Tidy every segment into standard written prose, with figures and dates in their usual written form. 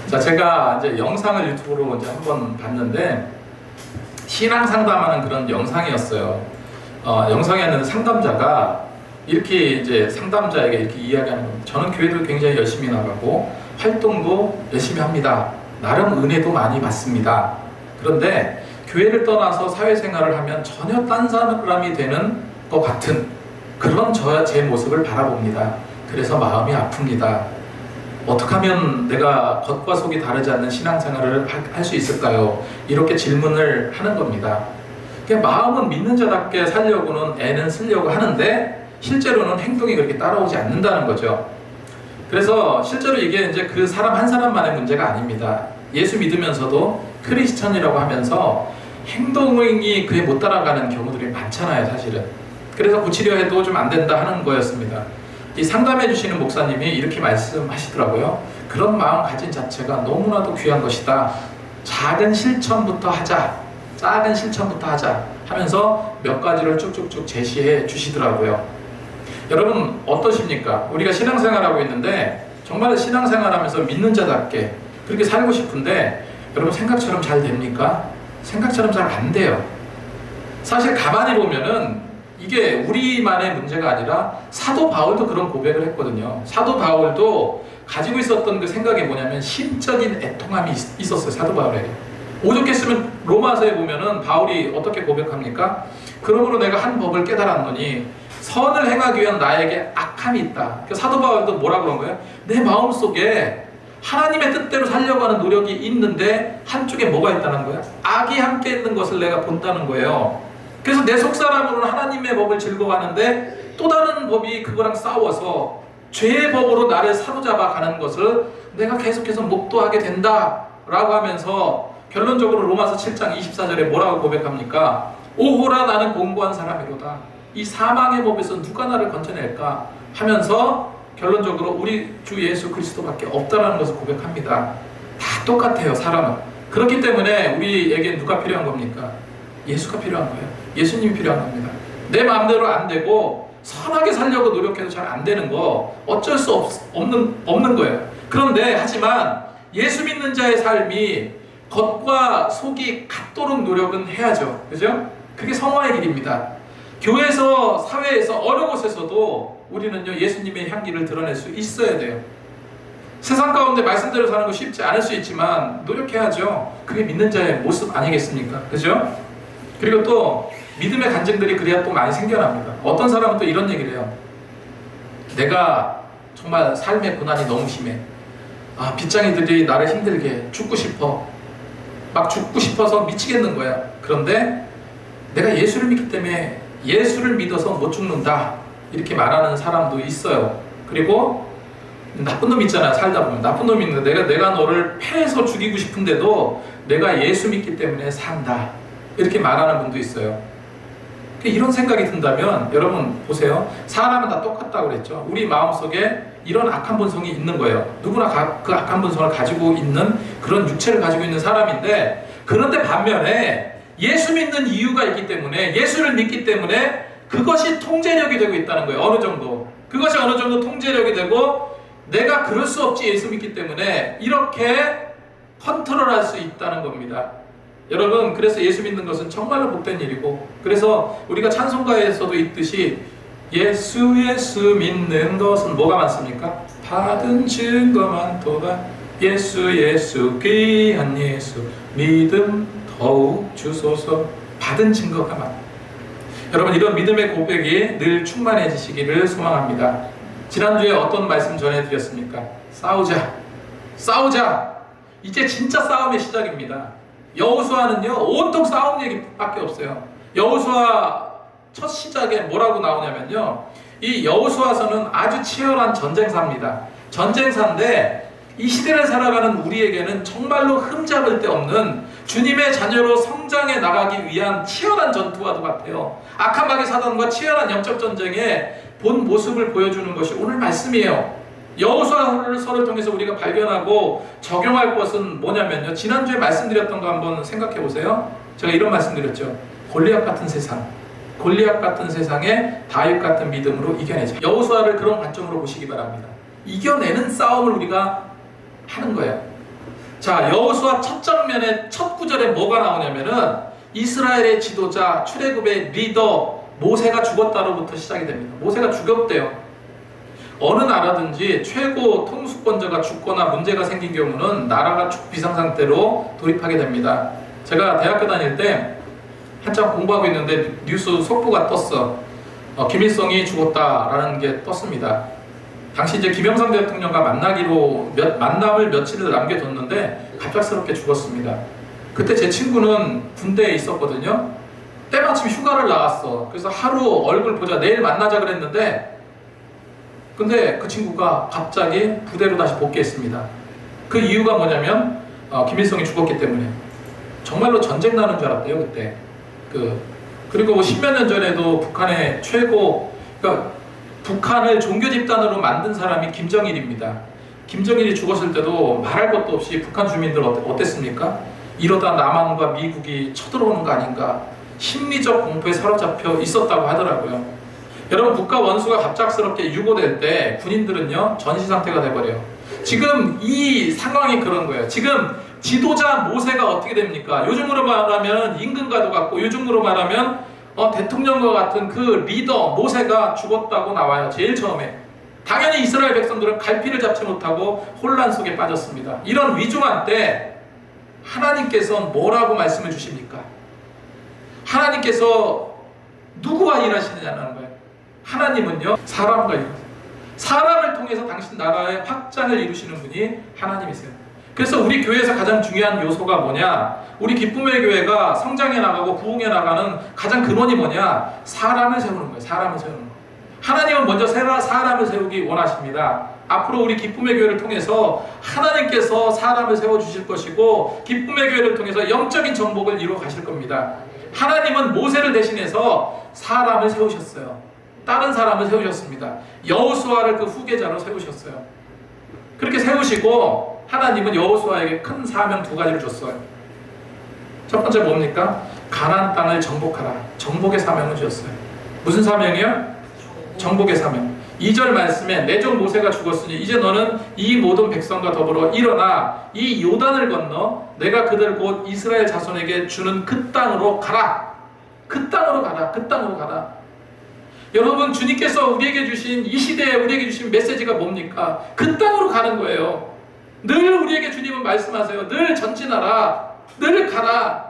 자, 제가 이제 영상을 유튜브로 이제 한번 봤는데 신앙 상담하는 그런 영상이었어요. 영상에는 상담자가 이렇게 이제 상담자에게 이렇게 이야기하는 겁니다. 저는 교회도 굉장히 열심히 나가고 활동도 열심히 합니다. 나름 은혜도 많이 받습니다. 그런데 교회를 떠나서 사회생활을 하면 전혀 딴 사람이 되는 것 같은 그런 제 모습을 바라봅니다. 그래서 마음이 아픕니다. 어떻게 하면 내가 겉과 속이 다르지 않는 신앙생활을 할 수 있을까요? 이렇게 질문을 하는 겁니다. 마음은 믿는 자답게 살려고는 애는 쓰려고 하는데 실제로는 행동이 그렇게 따라오지 않는다는 거죠. 그래서 실제로 이게 이제 그 사람 한 사람만의 문제가 아닙니다. 예수 믿으면서도 크리스천이라고 하면서 행동이 그에 못 따라가는 경우들이 많잖아요, 사실은. 그래서 고치려 해도 좀 안 된다 하는 거였습니다. 이 상담해 주시는 목사님이 이렇게 말씀하시더라고요. 그런 마음 가진 자체가 너무나도 귀한 것이다. 작은 실천부터 하자. 작은 실천부터 하자 하면서 몇 가지를 쭉쭉쭉 제시해 주시더라고요. 여러분 어떠십니까? 우리가 신앙생활하고 있는데 정말 신앙생활하면서 믿는 자답게 그렇게 살고 싶은데 여러분 생각처럼 잘 됩니까? 생각처럼 잘 안 돼요. 사실 가만히 보면은 이게 우리만의 문제가 아니라 사도 바울도 그런 고백을 했거든요. 사도 바울도 가지고 있었던 그 생각이 뭐냐면 심적인 애통함이 있었어요. 사도 바울에게. 오죽했으면 로마서에 보면은 바울이 어떻게 고백합니까? 그러므로 내가 한 법을 깨달았노니 선을 행하기 위한 나에게 악함이 있다. 사도 바울도 뭐라 그런 거예요? 내 마음속에 하나님의 뜻대로 살려고 하는 노력이 있는데 한쪽에 뭐가 있다는 거야? 악이 함께 있는 것을 내가 본다는 거예요. 그래서 내 속사람으로는 하나님의 법을 즐거워하는데 또 다른 법이 그거랑 싸워서 죄의 법으로 나를 사로잡아 가는 것을 내가 계속해서 목도하게 된다라고 하면서 결론적으로 로마서 7장 24절에 뭐라고 고백합니까? 오호라 나는 공고한 사람이로다. 이 사망의 법에서 누가 나를 건져낼까 하면서 결론적으로 우리 주 예수 그리스도밖에 없다라는 것을 고백합니다. 다 똑같아요, 사람은. 그렇기 때문에 우리에게 누가 필요한 겁니까? 예수가 필요한 거예요. 예수님이 필요한 겁니다. 내 마음대로 안 되고 선하게 살려고 노력해도 잘 안 되는 거 어쩔 수 없는 거예요. 그런데 하지만 예수 믿는 자의 삶이 겉과 속이 같도록 노력은 해야죠. 그죠? 그게 성화의 길입니다. 교회에서, 사회에서, 어느 곳에서도 우리는요, 예수님의 향기를 드러낼 수 있어야 돼요. 세상 가운데 말씀대로 사는 거 쉽지 않을 수 있지만 노력해야죠. 그게 믿는 자의 모습 아니겠습니까? 그죠? 그리고 또 믿음의 간증들이 그래야 또 많이 생겨납니다. 어떤 사람은 또 이런 얘기를 해요. 내가 정말 삶의 고난이 너무 심해. 빗장이들이 나를 힘들게 해. 죽고 싶어. 막 죽고 싶어서 미치겠는 거야. 그런데 내가 예수를 믿기 때문에 예수를 믿어서 못 죽는다. 이렇게 말하는 사람도 있어요. 그리고 나쁜 놈 있잖아. 살다 보면 나쁜 놈이 있는데 내가 너를 패해서 죽이고 싶은데도 내가 예수 믿기 때문에 산다. 이렇게 말하는 분도 있어요. 이런 생각이 든다면 여러분 보세요. 사람은 다 똑같다고 그랬죠. 우리 마음속에 이런 악한 본성이 있는 거예요. 누구나 그 악한 본성을 가지고 있는 그런 육체를 가지고 있는 사람인데, 그런데 반면에 예수 믿는 이유가 있기 때문에, 예수를 믿기 때문에 그것이 통제력이 되고 있다는 거예요. 어느 정도. 그것이 어느 정도 통제력이 되고 내가 그럴 수 없지 예수 믿기 때문에 이렇게 컨트롤할 수 있다는 겁니다. 여러분, 그래서 예수 믿는 것은 정말로 복된 일이고, 그래서 우리가 찬송가에서도 있듯이 예수 믿는 것은 뭐가 많습니까? 받은 증거 많도다. 예수 귀한 예수 믿음 더욱 주소서. 받은 증거가 많아. 여러분, 이런 믿음의 고백이 늘 충만해지시기를 소망합니다. 지난주에 어떤 말씀 전해드렸습니까? 싸우자. 이제 진짜 싸움의 시작입니다. 여호수아는요, 온통 싸움 얘기밖에 없어요. 여호수아 첫 시작에 뭐라고 나오냐면요, 이 여호수아서는 아주 치열한 전쟁사입니다. 전쟁사인데 이 시대를 살아가는 우리에게는 정말로 흠잡을 데 없는 주님의 자녀로 성장해 나가기 위한 치열한 전투와도 같아요. 악한 마귀 사단과 치열한 영적 전쟁의 본 모습을 보여주는 것이 오늘 말씀이에요. 여호수아서를 통해서 우리가 발견하고 적용할 것은 뭐냐면요, 지난주에 말씀드렸던 거 한번 생각해 보세요. 제가 이런 말씀드렸죠. 골리앗 같은 세상에 다윗 같은 믿음으로 이겨내자. 여호수아를 그런 관점으로 보시기 바랍니다. 이겨내는 싸움을 우리가 하는 거예요. 자, 여호수아 첫 장면의 첫 구절에 뭐가 나오냐면은 이스라엘의 지도자, 출애굽의 리더 모세가 죽었다로부터 시작이 됩니다. 모세가 죽었대요. 어느 나라든지 최고 통수권자가 죽거나 문제가 생긴 경우는 나라가 비상 상태로 돌입하게 됩니다. 제가 대학교 다닐 때 한참 공부하고 있는데 뉴스 속보가 떴어. 김일성이 죽었다라는 게 떴습니다. 당시 이제 김영삼 대통령과 만남을 며칠을 남겨뒀는데 갑작스럽게 죽었습니다. 그때 제 친구는 군대에 있었거든요. 때마침 휴가를 나왔어. 그래서 하루 얼굴 보자, 내일 만나자 그랬는데, 근데 그 친구가 갑자기 부대로 다시 복귀했습니다. 그 이유가 뭐냐면 김일성이 죽었기 때문에. 정말로 전쟁 나는 줄 알았대요 그때. 그리고 뭐 10몇 년 전에도 북한의 최고, 그러니까 북한을 종교 집단으로 만든 사람이 김정일입니다. 김정일이 죽었을 때도 말할 것도 없이 북한 주민들 어땠습니까? 이러다 남한과 미국이 쳐들어오는 거 아닌가, 심리적 공포에 사로잡혀 있었다고 하더라고요. 여러분, 국가 원수가 갑작스럽게 유고될 때 군인들은요 전시 상태가 돼버려요. 지금 이 상황이 그런 거예요. 지금 지도자 모세가 어떻게 됩니까? 요즘으로 말하면 임금과도 같고, 요즘으로 말하면 대통령과 같은 그 리더 모세가 죽었다고 나와요. 제일 처음에. 당연히 이스라엘 백성들은 갈피를 잡지 못하고 혼란 속에 빠졌습니다. 이런 위중한 때 하나님께서 뭐라고 말씀을 주십니까? 하나님께서 누구와 일하시느냐는 거예요. 하나님은요 사람과 일하세요. 사람을 통해서 당신 나라의 확장을 이루시는 분이 하나님이세요. 그래서 우리 교회에서 가장 중요한 요소가 뭐냐? 우리 기쁨의 교회가 성장해 나가고 부흥해 나가는 가장 근원이 뭐냐? 사람을 세우는 거예요. 사람을 세우는 거예요. 하나님은 먼저 사람을 세우기 원하십니다. 앞으로 우리 기쁨의 교회를 통해서 하나님께서 사람을 세워주실 것이고, 기쁨의 교회를 통해서 영적인 정복을 이루어 가실 겁니다. 하나님은 모세를 대신해서 사람을 세우셨어요. 다른 사람을 세우셨습니다. 여호수아를 그 후계자로 세우셨어요. 그렇게 세우시고 하나님은 여호수아에게 큰 사명 두 가지를 줬어요. 첫 번째 뭡니까? 가나안 땅을 정복하라. 정복의 사명을 주셨어요. 무슨 사명이요? 정복의 사명. 2절 말씀에 내 종 모세가 죽었으니 이제 너는 이 모든 백성과 더불어 일어나 이 요단을 건너 내가 그들 곧 이스라엘 자손에게 주는 그 땅으로 가라. 그 땅으로 가라. 그 땅으로 가라. 여러분, 주님께서 우리에게 주신, 이 시대에 우리에게 주신 메시지가 뭡니까? 그 땅으로 가는 거예요. 늘 우리에게 주님은 말씀하세요. 늘 전진하라. 늘 가라.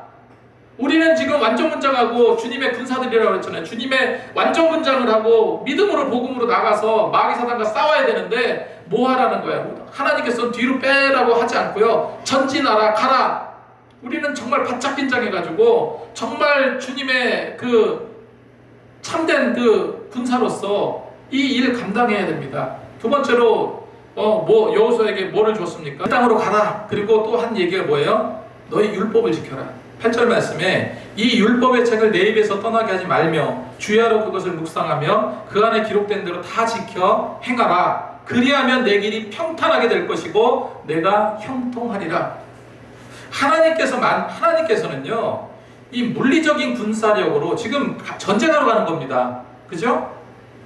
우리는 지금 완전문장하고 주님의 군사들이라고 그랬잖아요. 주님의 완전문장을 하고 믿음으로 복음으로 나가서 마귀사단과 싸워야 되는데 뭐 하라는 거예요? 하나님께서 뒤로 빼라고 하지 않고요. 전진하라, 가라. 우리는 정말 바짝 긴장해가지고 정말 주님의 그 참된 그 군사로서 이 일을 감당해야 됩니다. 두 번째로 여호수아에게 뭐를 줬습니까? 그 땅으로 가라. 그리고 또 한 얘기가 뭐예요? 너희 율법을 지켜라. 8절 말씀에 이 율법의 책을 내 입에서 떠나게 하지 말며 주야로 그것을 묵상하며 그 안에 기록된 대로 다 지켜 행하라. 그리하면 내 길이 평탄하게 될 것이고 내가 형통하리라. 하나님께서는요 이 물리적인 군사력으로 지금 전쟁하러 가는 겁니다. 그죠?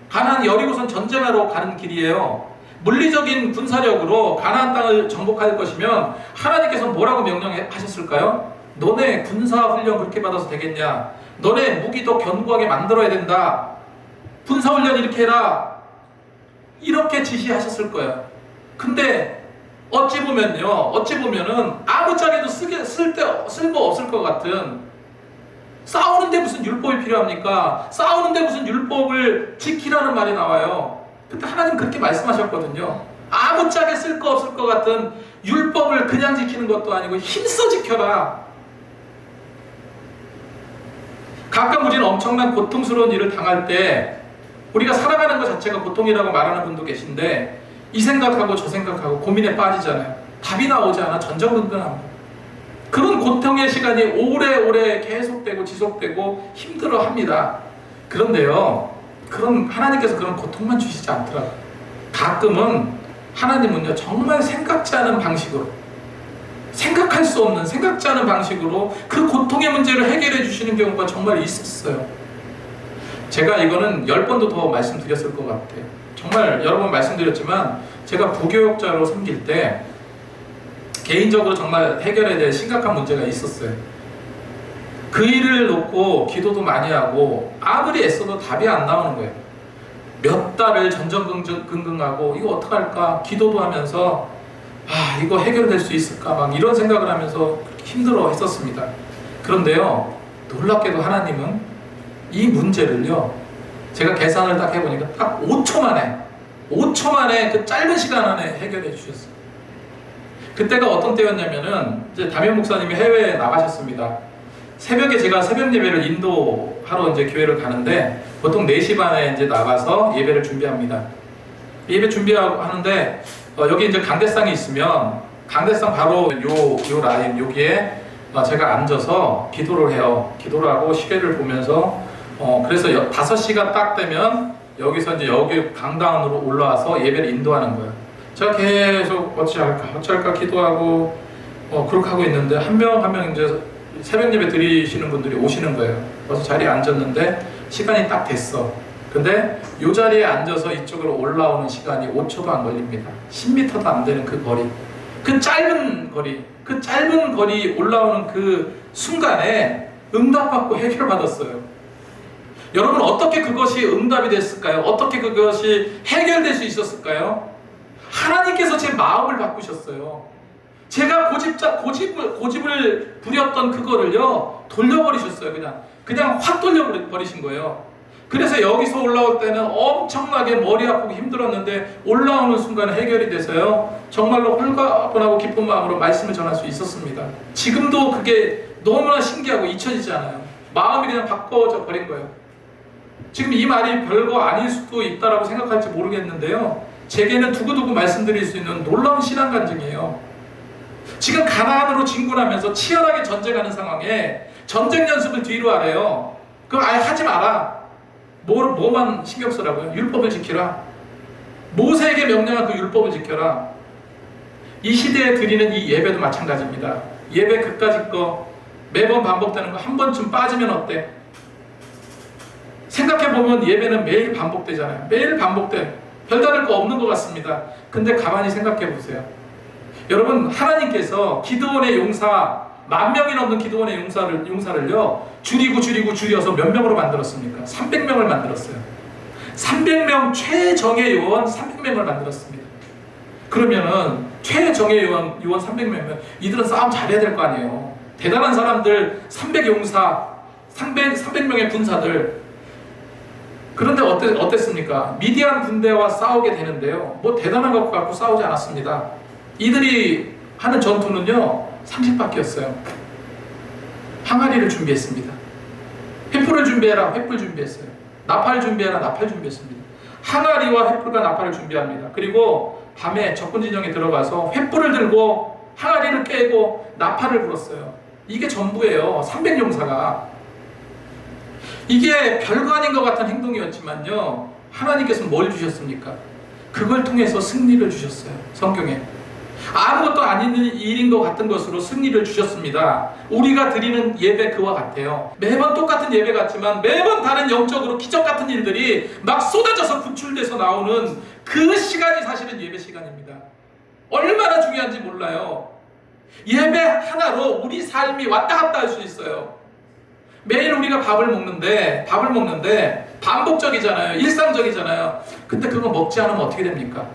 가나안 여리고선 전쟁하러 가는 길이에요. 물리적인 군사력으로 가나안 땅을 정복할 것이면 하나님께서 뭐라고 명령하셨을까요? 너네 군사훈련 그렇게 받아서 되겠냐? 너네 무기 더 견고하게 만들어야 된다. 군사훈련 이렇게 해라. 이렇게 지시하셨을 거예요. 근데 어찌 보면은 아무짝에도 쓸모 없을 것 같은, 싸우는데 무슨 율법이 필요합니까? 싸우는데 무슨 율법을 지키라는 말이 나와요. 그때 하나님 그렇게 말씀하셨거든요. 아무짝에 쓸 거 없을 것 같은 율법을 그냥 지키는 것도 아니고 힘써 지켜라. 가끔 우리는 엄청난 고통스러운 일을 당할 때 우리가 살아가는 것 자체가 고통이라고 말하는 분도 계신데 이 생각하고 저 생각하고 고민에 빠지잖아요. 답이 나오지 않아 전전긍긍합니다. 그런 고통의 시간이 오래오래 계속되고 지속되고 힘들어합니다. 그런데요, 하나님께서 그런 고통만 주시지 않더라고요. 가끔은 하나님은요 정말 생각지 않은 방식으로, 생각할 수 없는, 생각지 않은 방식으로 그 고통의 문제를 해결해 주시는 경우가 정말 있었어요. 제가 이거는 10번도 더 말씀드렸을 것 같아요. 정말 여러 번 말씀드렸지만 제가 부교육자로 섬길 때 개인적으로 정말 해결해야 될 심각한 문제가 있었어요. 그 일을 놓고 기도도 많이 하고 아무리 애써도 답이 안 나오는 거예요. 몇 달을 전전긍긍하고 이거 어떡할까 기도도 하면서 이거 해결될 수 있을까 막 이런 생각을 하면서 힘들어 했었습니다. 그런데요, 놀랍게도 하나님은 이 문제를요, 제가 계산을 딱 해보니까 딱 5초 만에 그 짧은 시간 안에 해결해 주셨어요. 그때가 어떤 때였냐면은 이제 담임 목사님이 해외에 나가셨습니다. 새벽에 제가 새벽 예배를 인도하러 이제 교회를 가는데 보통 4시 반에 이제 나가서 예배를 준비합니다. 예배 준비하는데 여기 이제 강대상이 있으면 강대상 바로 요 라인 여기에 제가 앉아서 기도를 해요. 기도를 하고 시계를 보면서 그래서 5시가 딱 되면 여기서 이제 여기 강당으로 올라와서 예배를 인도하는 거예요. 제가 계속 어찌할까 기도하고 그렇게 하고 있는데 한 명 이제 새벽 예배 드리시는 분들이 오시는 거예요. 그래서 자리에 앉았는데 시간이 딱 됐어. 근데 이 자리에 앉아서 이쪽으로 올라오는 시간이 5초도 안 걸립니다. 10m도 안 되는 그 거리, 그 짧은 거리 올라오는 그 순간에 응답받고 해결받았어요. 여러분, 어떻게 그것이 응답이 됐을까요? 어떻게 그것이 해결될 수 있었을까요? 하나님께서 제 마음을 바꾸셨어요. 제가 고집을 부렸던 그거를요 돌려버리셨어요. 그냥 확 돌려버리신 거예요. 그래서 여기서 올라올 때는 엄청나게 머리 아프고 힘들었는데 올라오는 순간에 해결이 돼서요 정말로 홀가분하고 기쁜 마음으로 말씀을 전할 수 있었습니다. 지금도 그게 너무나 신기하고 잊혀지지 않아요. 마음이 그냥 바꿔져 버린 거예요. 지금 이 말이 별거 아닐 수도 있다라고 생각할지 모르겠는데요, 제게는 두고두고 말씀드릴 수 있는 놀라운 신앙 간증이에요. 지금 가나안으로 진군하면서 치열하게 전쟁하는 상황에 전쟁 연습을 뒤로 하래요. 그거 아예 하지 마라. 뭐만 신경 쓰라고요? 율법을 지키라. 모세에게 명령한 그 율법을 지켜라. 이 시대에 드리는 이 예배도 마찬가지입니다. 예배 그까짓 거 매번 반복되는 거 한 번쯤 빠지면 어때? 생각해보면 예배는 매일 반복되잖아요. 매일 반복돼. 별다를 거 없는 것 같습니다. 근데 가만히 생각해보세요. 여러분, 하나님께서 기드온의 용사 10,000명이 넘는 기드온의 용사를요 줄여서 몇 명으로 만들었습니까? 300명을 만들었어요. 300명 최정예 요원 300명을 만들었습니다. 그러면은 최정예 요원 300명이면 이들은 싸움 잘해야 될 거 아니에요. 대단한 사람들 300용사 300명의 군사들. 그런데 어땠습니까? 미디안 군대와 싸우게 되는데요, 뭐 대단한 것 갖고 싸우지 않았습니다. 이들이 하는 전투는요 30바퀴였어요. 항아리를 준비했습니다. 횃불을 준비해라, 횃불 준비했어요. 나팔 준비해라, 나팔 준비했습니다. 항아리와 횃불과 나팔을 준비합니다. 그리고 밤에 적군 진영에 들어가서 횃불을 들고 항아리를 깨고 나팔을 불었어요. 이게 전부예요. 300용사가. 이게 별거 아닌 것 같은 행동이었지만요, 하나님께서는 뭘 주셨습니까? 그걸 통해서 승리를 주셨어요. 성경에 아무것도 아닌 일인 것 같은 것으로 승리를 주셨습니다. 우리가 드리는 예배 그와 같아요. 매번 똑같은 예배 같지만 매번 다른 영적으로 기적 같은 일들이 막 쏟아져서 구출돼서 나오는 그 시간이 사실은 예배 시간입니다. 얼마나 중요한지 몰라요. 예배 하나로 우리 삶이 왔다 갔다 할 수 있어요. 매일 우리가 밥을 먹는데 반복적이잖아요. 일상적이잖아요. 근데 그거 먹지 않으면 어떻게 됩니까?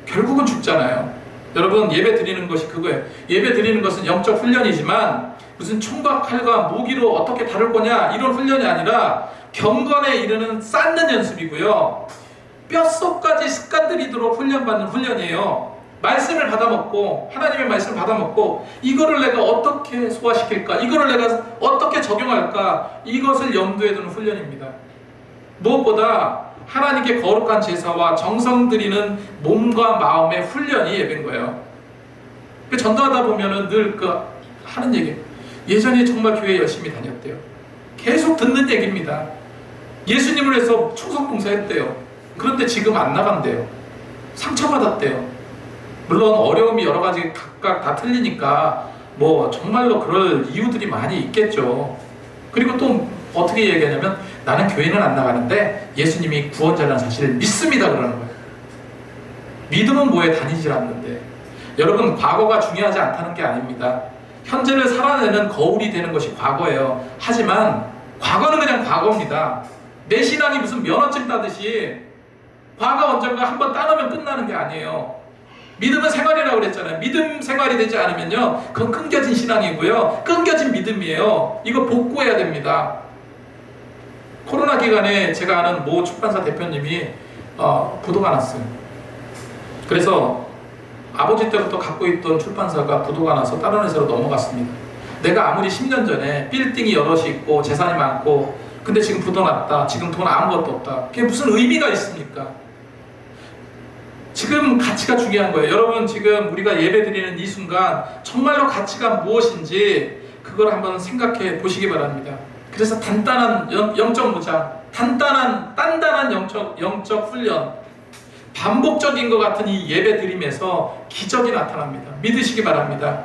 결국은 죽잖아요. 여러분, 예배 드리는 것이 그거예요. 예배 드리는 것은 영적 훈련이지만 무슨 총과 칼과 무기로 어떻게 다룰 거냐 이런 훈련이 아니라 경건에 이르는 쌓는 연습이고요, 뼛속까지 습관들이도록 훈련받는 훈련이에요. 말씀을 받아먹고, 하나님의 말씀을 받아먹고 이거를 내가 어떻게 소화시킬까, 이거를 내가 어떻게 적용할까, 이것을 염두에 두는 훈련입니다. 무엇보다 하나님께 거룩한 제사와 정성 드리는 몸과 마음의 훈련이 예배인 거예요. 전도하다 보면은 늘 하는 얘기, 예전에 정말 교회 열심히 다녔대요. 계속 듣는 얘기입니다. 예수님을 위해서 충성봉사 했대요. 그런데 지금 안 나간대요. 상처받았대요. 물론 어려움이 여러 가지 각각 다 틀리니까 뭐 정말로 그럴 이유들이 많이 있겠죠. 그리고 또 어떻게 얘기하냐면, 나는 교회는 안 나가는데 예수님이 구원자라는 사실을 믿습니다 그러는 거예요. 믿음은 뭐에 다니질 않는데. 여러분, 과거가 중요하지 않다는 게 아닙니다. 현재를 살아내는 거울이 되는 것이 과거예요. 하지만 과거는 그냥 과거입니다. 내 신앙이 무슨 면허증 따듯이 과거 언젠가 한번 따놓으면 끝나는 게 아니에요. 믿음은 생활이라고 그랬잖아요. 믿음 생활이 되지 않으면요, 그건 끊겨진 신앙이고요, 끊겨진 믿음이에요. 이거 복구해야 됩니다. 코로나 기간에 제가 아는 모 출판사 대표님이 부도가 났어요. 그래서 아버지 때부터 갖고 있던 출판사가 부도가 나서 다른 회사로 넘어갔습니다. 내가 아무리 10년 전에 빌딩이 여럿이 있고 재산이 많고, 근데 지금 부도 났다, 지금 돈 아무것도 없다, 그게 무슨 의미가 있습니까? 지금 가치가 중요한 거예요. 여러분, 지금 우리가 예배 드리는 이 순간 정말로 가치가 무엇인지 그걸 한번 생각해 보시기 바랍니다. 그래서 단단한 영적 무장, 단단한 영적 훈련, 반복적인 것 같은 이 예배 드림에서 기적이 나타납니다. 믿으시기 바랍니다.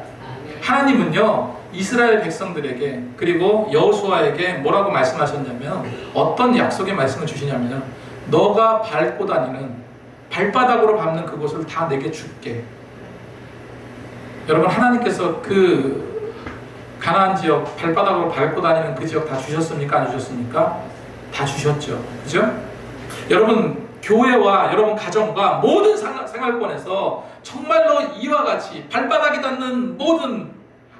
하나님은요, 이스라엘 백성들에게 그리고 여호수아에게 뭐라고 말씀하셨냐면, 어떤 약속의 말씀을 주시냐면요, 너가 밟고 다니는, 발바닥으로 밟는 그곳을 다 내게 줄게. 여러분, 하나님께서 그 가나안 지역, 발바닥으로 밟고 다니는 그 지역 다 주셨습니까? 안 주셨습니까? 다 주셨죠. 그죠? 여러분, 교회와 여러분 가정과 모든 생활권에서 정말로 이와 같이 발바닥이 닿는 모든,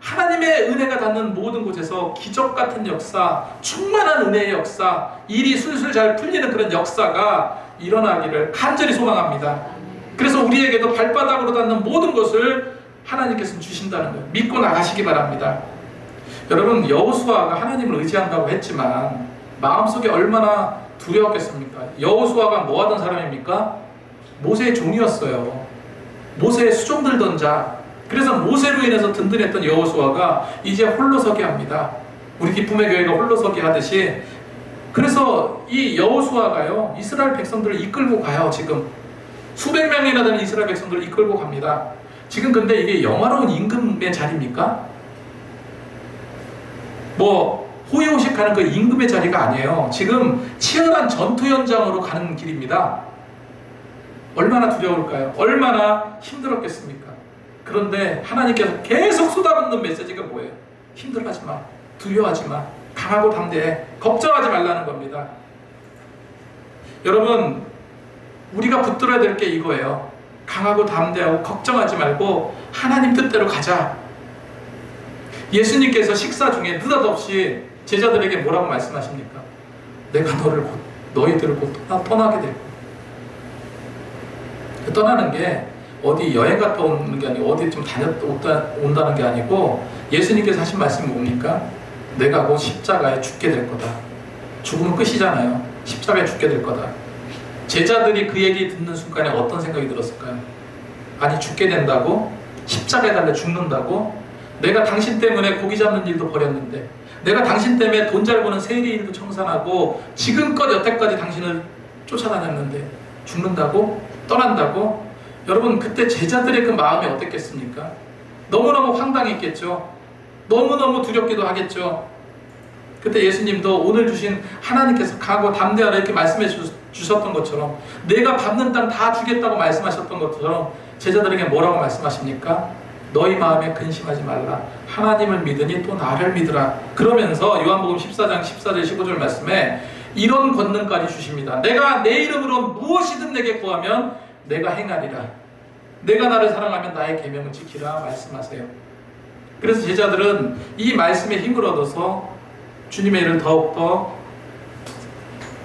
하나님의 은혜가 닿는 모든 곳에서 기적 같은 역사, 충만한 은혜의 역사, 일이 술술 잘 풀리는 그런 역사가 일어나기를 간절히 소망합니다. 그래서 우리에게도 발바닥으로 닿는 모든 것을 하나님께서 주신다는 것 믿고 나가시기 바랍니다. 여러분, 여호수아가 하나님을 의지한다고 했지만 마음속에 얼마나 두려웠겠습니까? 여호수아가 뭐 하던 사람입니까? 모세의 종이었어요. 모세의 수종 들던 자. 그래서 모세로 인해서 든든했던 여호수아가 이제 홀로서기 합니다. 우리 기쁨의 교회가 홀로서기 하듯이. 그래서 이 여호수아가요, 이스라엘 백성들을 이끌고 가요. 지금 수백 명이나 되는 이스라엘 백성들을 이끌고 갑니다. 지금 근데 이게 영화로운 임금의 자리입니까? 뭐 호의호식하는 그 임금의 자리가 아니에요. 지금 치열한 전투 현장으로 가는 길입니다. 얼마나 두려울까요? 얼마나 힘들었겠습니까? 그런데 하나님께서 계속 쏟아붓는 메시지가 뭐예요? 힘들어하지 마, 두려워하지 마, 강하고 담대해, 걱정하지 말라는 겁니다. 여러분, 우리가 붙들어야 될 게 이거예요. 강하고 담대하고 걱정하지 말고 하나님 뜻대로 가자. 예수님께서 식사 중에 느닷없이 제자들에게 뭐라고 말씀하십니까? 내가 너희들을 곧 떠나게 될 거야. 떠나는 게 어디 여행 갔다 오는 게 아니고 어디 좀 다녔다 온다는 게 아니고, 예수님께서 하신 말씀이 뭡니까? 내가 곧 십자가에 죽게 될 거다. 죽으면 끝이잖아요. 십자가에 죽게 될 거다. 제자들이 그 얘기 듣는 순간에 어떤 생각이 들었을까요? 아니, 죽게 된다고? 십자가에 달려 죽는다고? 내가 당신 때문에 고기 잡는 일도 버렸는데, 내가 당신 때문에 돈 잘 버는 세리 일도 청산하고 지금껏 여태까지 당신을 쫓아다녔는데 죽는다고? 떠난다고? 여러분, 그때 제자들의 그 마음이 어땠겠습니까? 너무너무 황당했겠죠. 너무너무 두렵기도 하겠죠. 그때 예수님도 오늘 주신 하나님께서 강하고 담대하라 이렇게 말씀해 주셨던 것처럼, 내가 밟는 땅 다 주겠다고 말씀하셨던 것처럼 제자들에게 뭐라고 말씀하십니까? 너희 마음에 근심하지 말라. 하나님을 믿으니 또 나를 믿으라. 그러면서 요한복음 14장 14절 15절 말씀에 이런 권능까지 주십니다. 내가 내 이름으로 무엇이든 내게 구하면 내가 행하리라. 내가 나를 사랑하면 나의 계명을 지키라 말씀하세요. 그래서 제자들은 이 말씀에 힘을 얻어서 주님의 일을 더욱더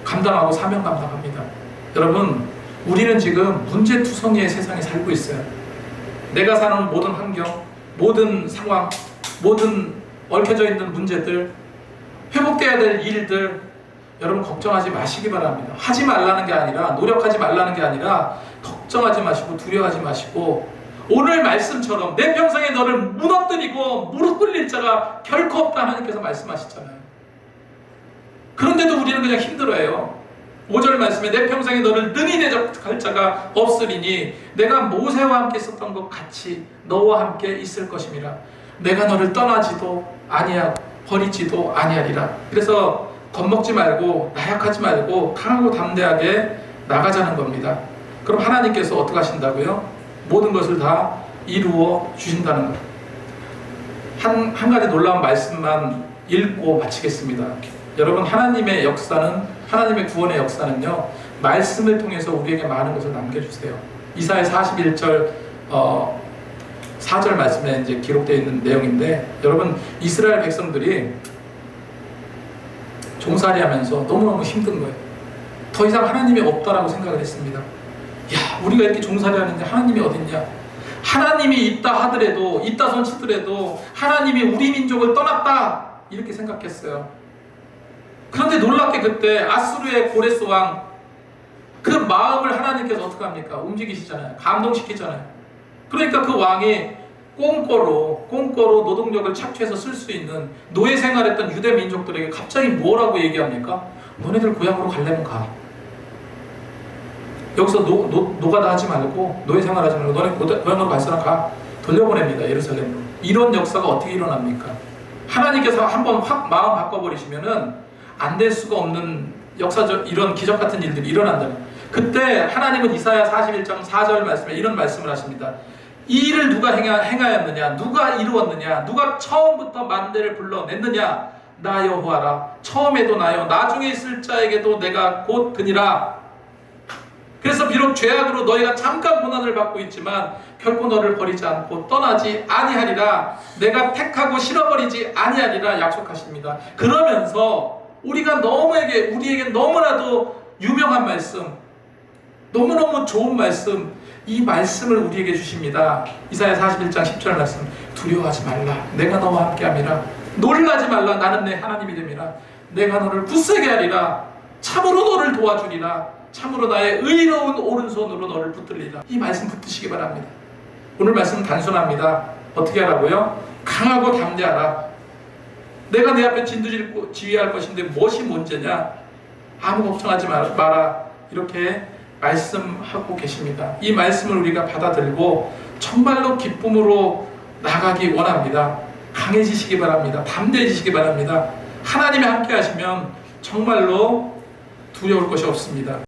감당하고 사명 감당합니다. 여러분, 우리는 지금 문제투성이의 세상에 살고 있어요. 내가 사는 모든 환경, 모든 상황, 모든 얽혀져 있는 문제들, 회복돼야 될 일들, 여러분 걱정하지 마시기 바랍니다. 하지 말라는 게 아니라, 노력하지 말라는 게 아니라, 걱정하지 마시고 두려워하지 마시고, 오늘 말씀처럼 내 평생에 너를 무너뜨리고 무릎 꿇릴 자가 결코 없다 하나님께서 말씀하시잖아요. 그런데도 우리는 그냥 힘들어해요. 5절 말씀에 내 평생에 너를 능히 대적할 자가 없으리니 내가 모세와 함께 있었던 것 같이 너와 함께 있을 것임이라. 내가 너를 떠나지도 아니하고 버리지도 아니하리라. 그래서 겁먹지 말고 나약하지 말고 강하고 담대하게 나가자는 겁니다. 그럼 하나님께서 어떻게 하신다고요? 모든 것을 다 이루어 주신다는 것. 한 가지 놀라운 말씀만 읽고 마치겠습니다. 여러분, 하나님의 역사는, 하나님의 구원의 역사는요, 말씀을 통해서 우리에게 많은 것을 남겨주세요. 이사야 41절 4절 말씀에 이제 기록되어 있는 내용인데, 여러분, 이스라엘 백성들이 종살이 하면서 너무너무 힘든 거예요. 더 이상 하나님이 없다라고 생각을 했습니다. 야, 우리가 이렇게 종살이 하는데 하나님이 어딨냐? 하나님이 있다 하더라도, 있다 손치더라도 하나님이 우리 민족을 떠났다, 이렇게 생각했어요. 그런데 놀랍게 그때 아수르의 고레스 왕, 그 마음을 하나님께서 어떻게 합니까? 움직이시잖아요. 감동시키잖아요. 그러니까 그 왕이 꽁꼬로 노동력을 착취해서 쓸 수 있는 노예 생활했던 유대 민족들에게 갑자기 뭐라고 얘기합니까? 너네들 고향으로 가려면 가. 여기서 노가다 하지 말고, 노예 생활하지 말고 너네 고향으로 갈 사람 가. 돌려보냅니다. 예루살렘으로. 이런 역사가 어떻게 일어납니까? 하나님께서 한번 확 마음 바꿔버리시면은 안 될 수가 없는 역사적 이런 기적 같은 일들이 일어난다는. 그때 하나님은 이사야 41장 4절 말씀에 이런 말씀을 하십니다. 이 일을 누가 행하였느냐? 누가 이루었느냐? 누가 처음부터 만대를 불러냈느냐? 나 여호와라. 처음에도 나요, 나중에 있을 자에게도 내가 곧 그니라. 그래서 비록 죄악으로 너희가 잠깐 고난을 받고 있지만 결코 너를 버리지 않고 떠나지 아니하리라. 내가 택하고 실어버리지 아니하리라 약속하십니다. 그러면서 우리에게 너무나도 유명한 말씀, 너무너무 좋은 말씀, 이 말씀을 우리에게 주십니다. 이사야 41장 10절 말씀. 두려워하지 말라. 내가 너와 함께함이라. 놀라지 말라. 나는 내 하나님이 됨이라. 내가 너를 굳세게 하리라. 참으로 너를 도와주리라. 참으로 나의 의로운 오른손으로 너를 붙들리라. 이 말씀 붙드시기 바랍니다. 오늘 말씀은 단순합니다. 어떻게 하라고요? 강하고 담대하라. 내가 내 앞에 진두지를 지휘할 것인데 무엇이 문제냐? 아무 걱정하지 마라. 이렇게 말씀하고 계십니다. 이 말씀을 우리가 받아들고 정말로 기쁨으로 나가기 원합니다. 강해지시기 바랍니다. 담대해지시기 바랍니다. 하나님이 함께 하시면 정말로 두려울 것이 없습니다.